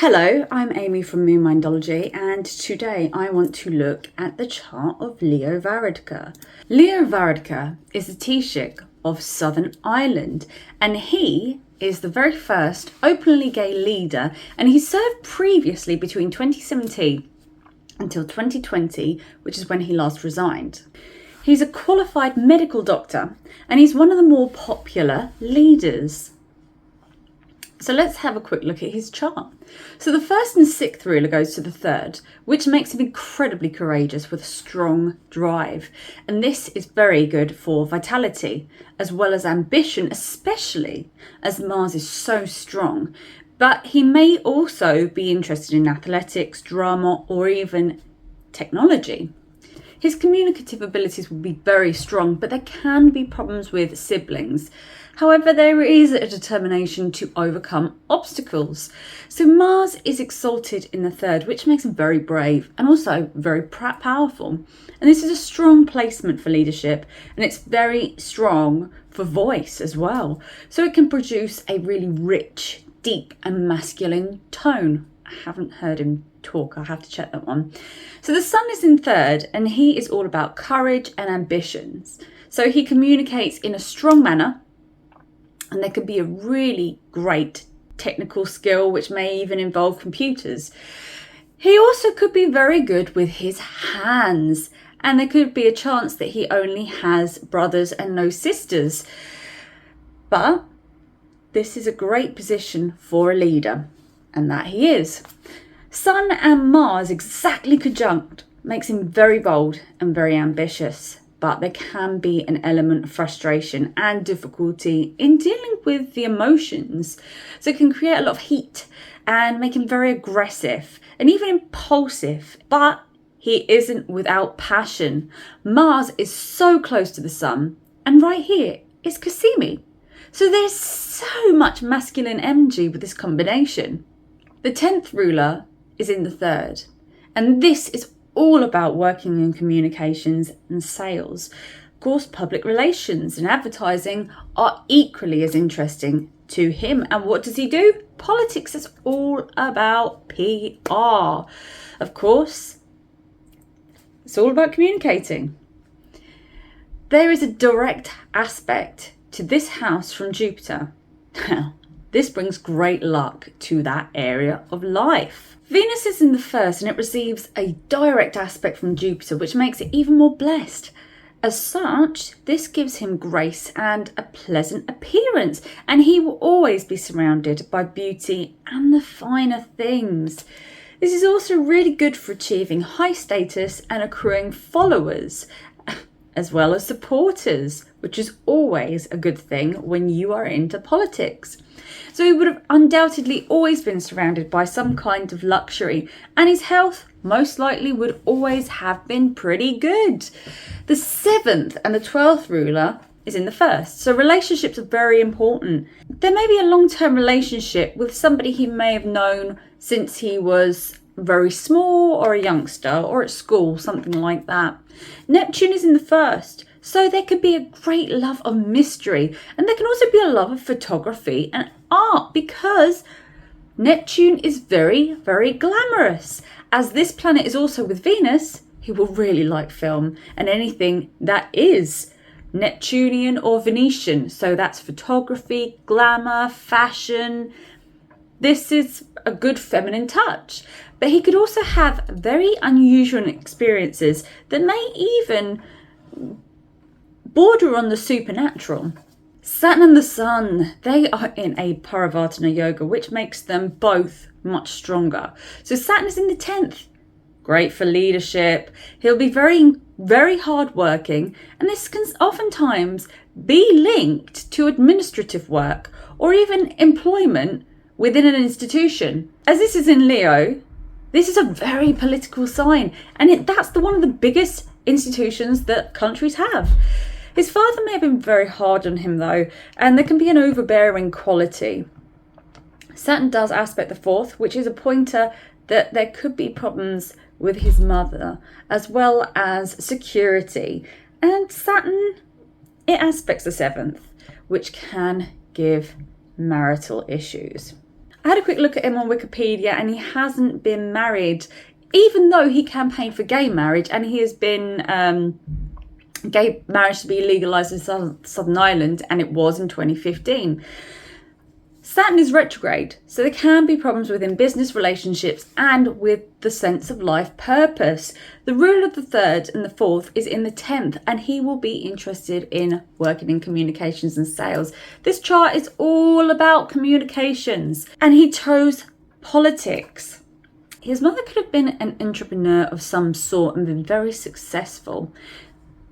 Hello, I'm Amy from Moon Mindology, and today I want to look at the chart of Leo Varadker. Leo Varadker is the Taoiseach of Southern Ireland, and he is the very first openly gay leader, and he served previously between 2017 until 2020, which is when he last resigned. He's a qualified medical doctor, and he's one of the more popular leaders. So let's have a quick look at his chart. So the first and sixth ruler goes to the third, which makes him incredibly courageous with a strong drive. And this is very good for vitality, as well as ambition, especially as Mars is so strong. But he may also be interested in athletics, drama, or even technology. His communicative abilities will be very strong, but there can be problems with siblings. However, there is a determination to overcome obstacles. So Mars is exalted in the third, which makes him very brave and also very powerful. And this is a strong placement for leadership, and it's very strong for voice as well. So it can produce a really rich, deep and masculine tone. I haven't heard him talk, I have to check that one. So the sun is in third, and he is all about courage and ambitions. So he communicates in a strong manner, and there could be a really great technical skill which may even involve computers. He also could be very good with his hands, and there could be a chance that he only has brothers and no sisters. But this is a great position for a leader, and that he is. Sun and Mars exactly conjunct makes him very bold and very ambitious, but there can be an element of frustration and difficulty in dealing with the emotions. So it can create a lot of heat and make him very aggressive and even impulsive, but he isn't without passion. Mars is so close to the sun, and right here is Cassimi. So there's so much masculine energy with this combination. The 10th ruler is in the third, and this is all about working in communications and sales. Of course, public relations and advertising are equally as interesting to him. And what does he do? Politics is all about PR. Of course, it's all about communicating. There is a direct aspect to this house from Jupiter. This brings great luck to that area of life. Venus is in the first, and it receives a direct aspect from Jupiter, which makes it even more blessed. As such, this gives him grace and a pleasant appearance, and he will always be surrounded by beauty and the finer things. This is also really good for achieving high status and accruing followers, as well as supporters, which is always a good thing when you are into politics. So he would have undoubtedly always been surrounded by some kind of luxury, and his health most likely would always have been pretty good. The 7th and the 12th ruler is in the first, so relationships are very important. There may be a long-term relationship with somebody he may have known since he was very small, or a youngster, or at school, something like that. Neptune is in the first, so there could be a great love of mystery, and there can also be a love of photography and art, because Neptune is very, very glamorous. As this planet is also with Venus, he will really like film and anything that is Neptunian or Venetian. So that's photography, glamour, fashion. This is a good feminine touch. But he could also have very unusual experiences that may even border on the supernatural. Saturn and the Sun, they are in a Parivartana yoga, which makes them both much stronger. So Saturn is in the 10th. Great for leadership. He'll be very, very hardworking, and this can oftentimes be linked to administrative work or even employment within an institution. As this is in Leo, this is a very political sign, and that's one of the biggest institutions that countries have. His father may have been very hard on him though, and there can be an overbearing quality. Saturn does aspect the 4th, which is a pointer that there could be problems with his mother, as well as security. And Saturn, it aspects the 7th, which can give marital issues. I had a quick look at him on Wikipedia, and he hasn't been married, even though he campaigned for gay marriage, and he has been gay marriage to be legalised in Southern Ireland, and it was in 2015. Saturn is retrograde, so there can be problems within business relationships and with the sense of life purpose. The ruler of the 3rd and the 4th is in the 10th, and he will be interested in working in communications and sales. This chart is all about communications, and he chose politics. His mother could have been an entrepreneur of some sort and been very successful.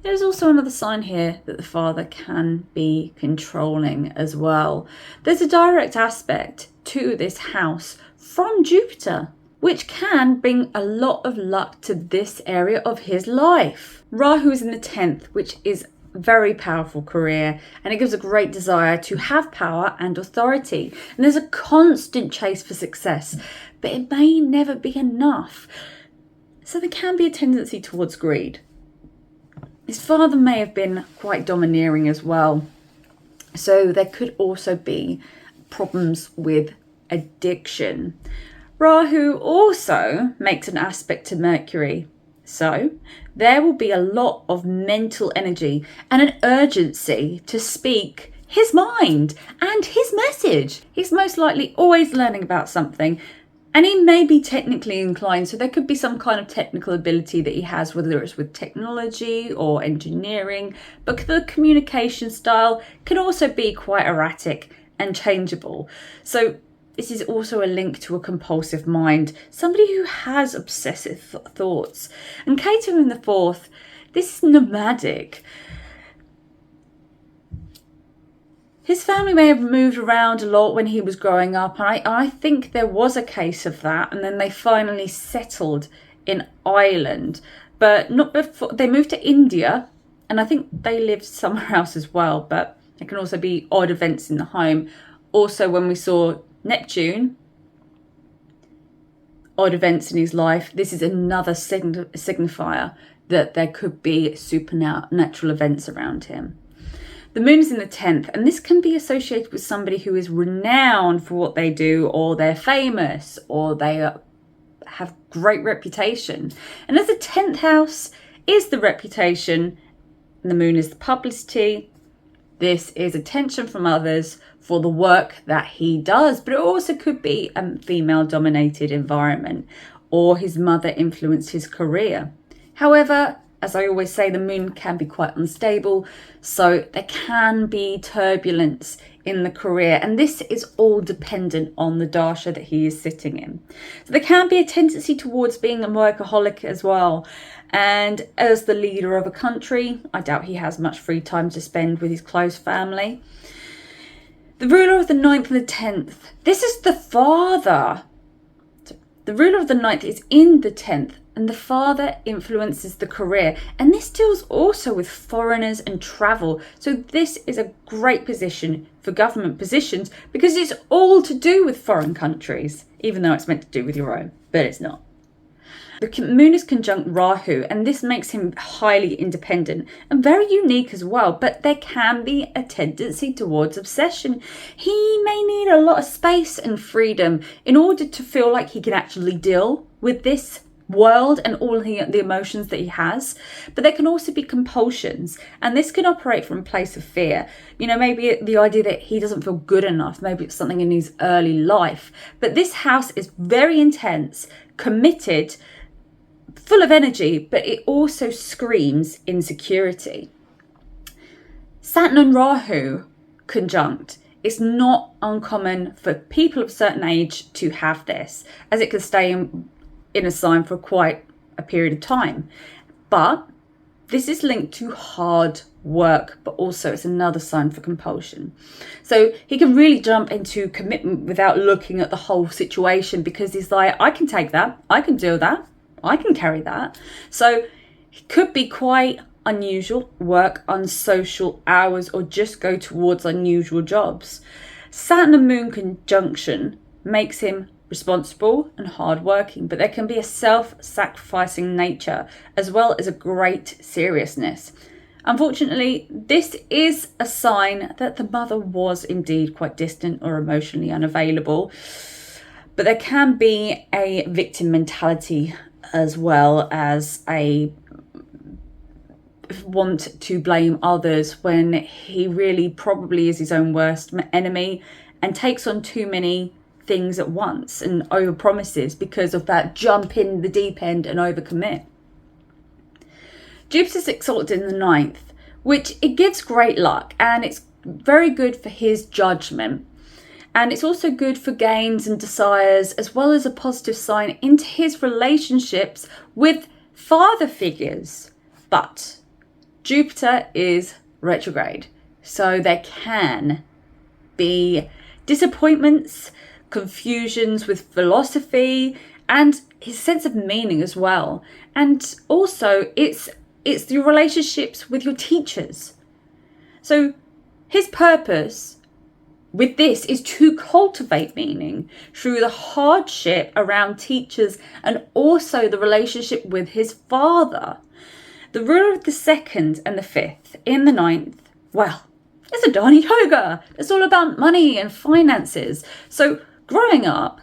There's also another sign here that the father can be controlling as well. There's a direct aspect to this house from Jupiter, which can bring a lot of luck to this area of his life. Rahu is in the 10th, which is a very powerful career, and it gives a great desire to have power and authority. And there's a constant chase for success, but it may never be enough. So there can be a tendency towards greed. His father may have been quite domineering as well. So there could also be problems with addiction. Rahu also makes an aspect to Mercury. So there will be a lot of mental energy and an urgency to speak his mind and his message. He's most likely always learning about something, and he may be technically inclined, so there could be some kind of technical ability that he has, whether it's with technology or engineering, but the communication style can also be quite erratic and changeable. So this is also a link to a compulsive mind, somebody who has obsessive thoughts. And Ketu in the 4th, this is nomadic. His family may have moved around a lot when he was growing up, and I think there was a case of that, and then they finally settled in Ireland, but not before. They moved to India, and I think they lived somewhere else as well, but there can also be odd events in the home. Also, when we saw Neptune, odd events in his life, this is another signifier that there could be supernatural events around him. The moon is in the 10th, and this can be associated with somebody who is renowned for what they do, or they're famous, or they have great reputation. And as the 10th house is the reputation, and the moon is the publicity, this is attention from others for the work that he does. But it also could be a female-dominated environment, or his mother influenced his career. However, as I always say, the moon can be quite unstable, so there can be turbulence in the career, and this is all dependent on the dasha that he is sitting in. So there can be a tendency towards being a workaholic as well, and as the leader of a country, I doubt he has much free time to spend with his close family. The ruler of the 9th and the 10th, this is the father. The ruler of the 9th is in the 10th, and the father influences the career. And this deals also with foreigners and travel. So this is a great position for government positions because it's all to do with foreign countries, even though it's meant to do with your own, but it's not. The moon is conjunct Rahu, and this makes him highly independent and very unique as well, but there can be a tendency towards obsession. He may need a lot of space and freedom in order to feel like he can actually deal with this world and all the emotions that he has. But there can also be compulsions, and this can operate from a place of fear. You know, maybe the idea that he doesn't feel good enough, maybe it's something in his early life. But this house is very intense, committed, full of energy, but it also screams insecurity. Saturn and Rahu conjunct. It's not uncommon for people of a certain age to have this, as it can stay in a sign for quite a period of time. But this is linked to hard work, but also it's another sign for compulsion. So he can really jump into commitment without looking at the whole situation, because he's like, I can take that, I can do that, I can carry that. So it could be quite unusual, work unsocial hours, or just go towards unusual jobs. Saturn and Moon conjunction makes him responsible and hardworking, but there can be a self-sacrificing nature as well as a great seriousness. Unfortunately, this is a sign that the mother was indeed quite distant or emotionally unavailable. But there can be a victim mentality as well as a want to blame others when he really probably is his own worst enemy and takes on too many things at once and overpromises because of that jump in the deep end and overcommit. Jupiter's exalted in the ninth, which it gives great luck, and it's very good for his judgment. And it's also good for gains and desires, as well as a positive sign into his relationships with father figures. But Jupiter is retrograde, so there can be disappointments, confusions with philosophy and his sense of meaning as well. And also it's your relationships with your teachers. So his purpose with this is to cultivate meaning through the hardship around teachers and also the relationship with his father. The ruler of the second and the fifth in the ninth, well, it's a Dharma yoga. It's all about money and finances. So growing up,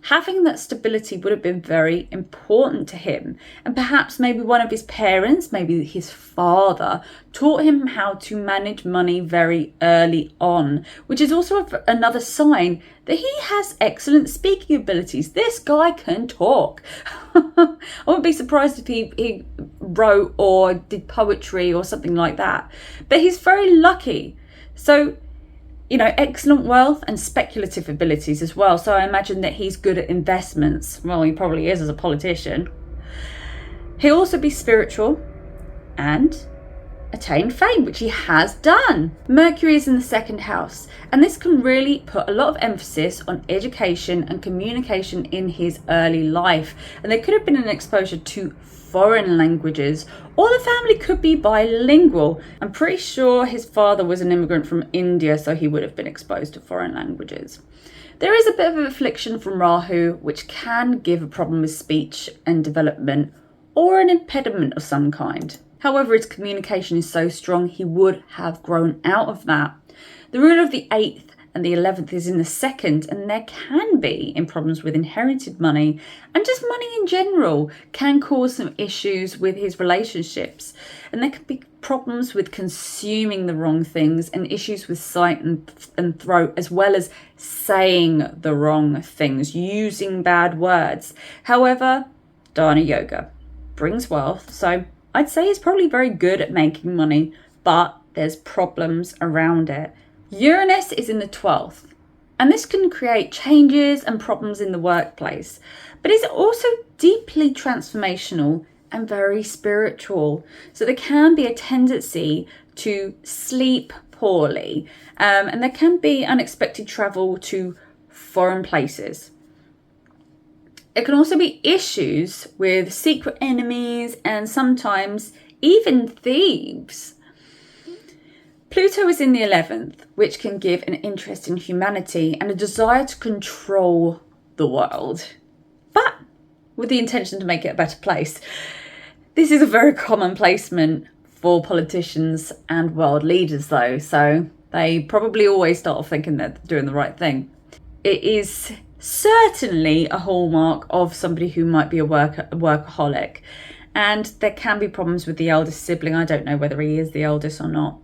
having that stability would have been very important to him. And perhaps maybe one of his parents, maybe his father, taught him how to manage money very early on, which is also another sign that he has excellent speaking abilities. This guy can talk. I wouldn't be surprised if he wrote or did poetry or something like that. But he's very lucky. So, excellent wealth and speculative abilities as well. So I imagine that he's good at investments. Well, he probably is as a politician. He'll also be spiritual and attain fame, which he has done. Mercury is in the second house, and this can really put a lot of emphasis on education and communication in his early life. And there could have been an exposure to foreign languages, or the family could be bilingual. I'm pretty sure his father was an immigrant from India, so he would have been exposed to foreign languages. There is a bit of an affliction from Rahu, which can give a problem with speech and development, or an impediment of some kind. However, his communication is so strong, he would have grown out of that. The ruler of the 8th and the 11th is in the second, and there can be in problems with inherited money, and just money in general can cause some issues with his relationships. And there could be problems with consuming the wrong things and issues with sight and throat, as well as saying the wrong things, using bad words. However, Dharma yoga brings wealth, so I'd say he's probably very good at making money, but there's problems around it. Uranus is in the 12th, and this can create changes and problems in the workplace, but it's also deeply transformational and very spiritual. So there can be a tendency to sleep poorly, and there can be unexpected travel to foreign places. It can also be issues with secret enemies and sometimes even thieves. Pluto is in the 11th, which can give an interest in humanity and a desire to control the world, but with the intention to make it a better place. This is a very common placement for politicians and world leaders, though, so they probably always start off thinking that they're doing the right thing. It is certainly a hallmark of somebody who might be a workaholic, and there can be problems with the eldest sibling. I don't know whether he is the eldest or not.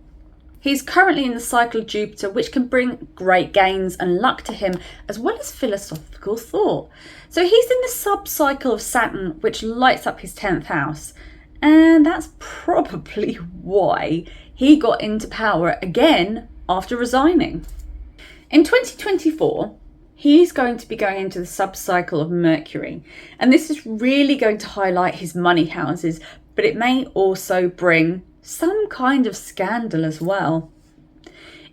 He's currently in the cycle of Jupiter, which can bring great gains and luck to him, as well as philosophical thought. So he's in the sub-cycle of Saturn, which lights up his 10th house. And that's probably why he got into power again after resigning. In 2024, he's going to be going into the sub-cycle of Mercury. And this is really going to highlight his money houses, but it may also bring some kind of scandal as well.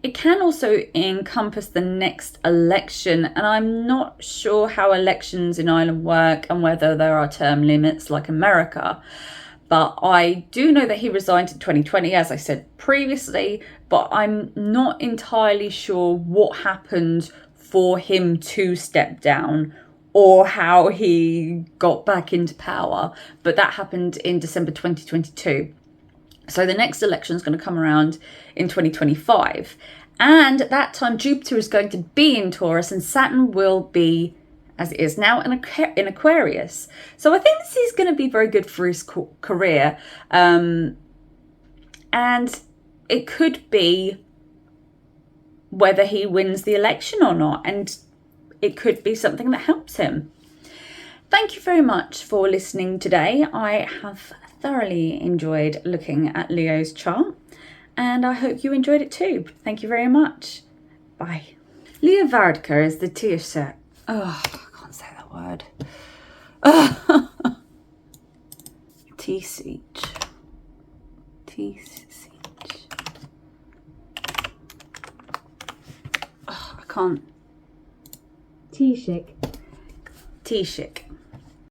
It can also encompass the next election, and I'm not sure how elections in Ireland work and whether there are term limits like America. But I do know that he resigned in 2020, as I said previously, but I'm not entirely sure what happened for him to step down or how he got back into power. But that happened in December 2022. So the next election is going to come around in 2025. And at that time, Jupiter is going to be in Taurus and Saturn will be as it is now in Aquarius. So I think this is going to be very good for his career. And it could be whether he wins the election or not. And it could be something that helps him. Thank you very much for listening today. I have thoroughly enjoyed looking at Leo's chart, and I hope you enjoyed it too. Thank you very much. Bye. Leo Varadker is the Taoiseach. Oh, I can't say that word. Taoiseach. Oh, I can't. Taoiseach.